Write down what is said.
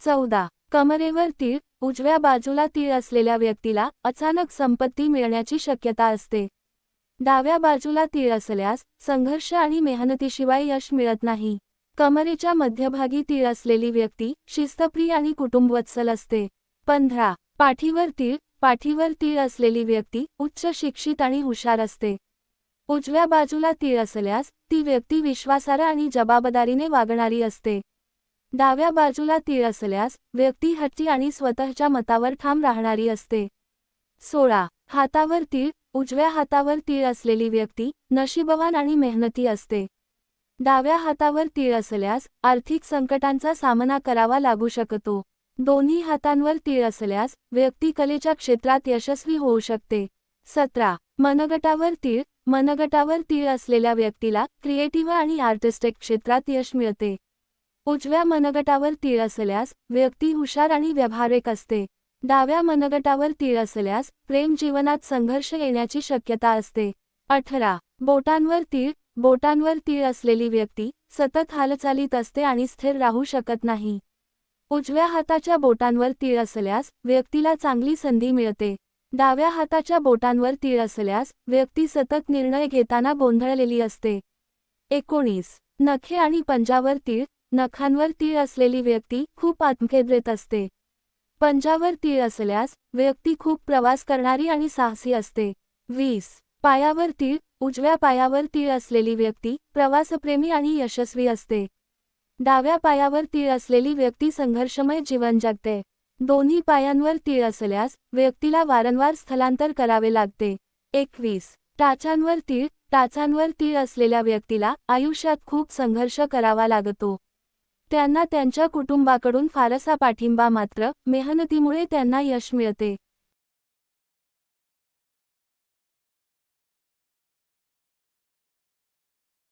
14. कमरेवर तीळ. उजव्या बाजूला तीळ असलेल्या व्यक्तीला अचानक संपत्ती मिळण्याची शक्यता असते. डाव्या बाजूला तीळ असल्यास संघर्ष आणि मेहनतीशिवाय यश मिळत नाही. कमरेच्या मध्यभागी तीळ असलेली व्यक्ती शिस्तप्रिय आणि कुटुंबवत्सल असते. 15. पाठीवर तीळ. पाठीवर तीळ असलेली व्यक्ती उच्च शिक्षित आणि हुशार असते. उजव्या बाजूला तीळ असल्यास ती व्यक्ती विश्वासार्ह आणि जबाबदारीने वागणारी असते. डाव्या बाजूला तीळ असल्यास व्यक्ती हट्टी आणि स्वतःच्या मतावर ठाम राहणारी असते. 16. हातावर तीळ. उजव्या हातावर तीळ असलेली व्यक्ती नशीबवान आणि मेहनती असते. डाव्या हातावर तीळ असल्यास आर्थिक संकटांचा सामना करावा लागू शकतो. दोन्ही हातांवर तीळ असल्यास व्यक्ती कलेच्या क्षेत्रात यशस्वी होऊ शकते. 17. मनगटावर तीळ. मनगटावर तीळ असलेल्या व्यक्तीला क्रिएटिव्ह आणि आर्टिस्टिक क्षेत्रात यश मिळते. उजव्या मनगटावर तीळ असल्यास व्यक्ती हुशार आणि व्यावहारिक असते. डाव्या मनगटावर तीळ असल्यास प्रेम जीवनात संघर्ष येण्याची शक्यता असते. 18. बोटांवर तीळ. बोटांवर तीळ असलेली व्यक्ती सतत हालचालीत असते आणि स्थिर राहू शकत नाही. उजव्या हाताच्या बोटांवर तीळ असल्यास व्यक्तीला चांगली संधी मिळते. डाव्या हाताच्या बोटांवर तीळ असल्यास व्यक्ती सतत निर्णय घेताना गोंधळलेली असते. 19. नखे आणि पंजावर तीळ. नखांवर तीळ असलेली व्यक्ती खूप आत्मकेंद्रित असते. पंजावर तीळ असल्यास व्यक्ती खूप प्रवास करणारी आणि साहसी असते. 20. पायावर तीळ. उजव्या पायावर तीळ असलेली व्यक्ती प्रवासप्रेमी आणि यशस्वी असते. डाव्या पायावर तीळ असलेली व्यक्ती संघर्षमय जीवन जगते. दोन्ही पायांवर तीळ असल्यास व्यक्तीला वारंवार स्थलांतर करावे लागते. 21. टाचांवर तीळ. टाचांवर तीळ असलेल्या व्यक्तीला आयुष्यात खूप संघर्ष करावा लागतो. त्यांना त्यांच्या कुटुंबाकडून फारसा पाठिंबा मात्र मेहनतीमुळे त्यांना यश मिळते.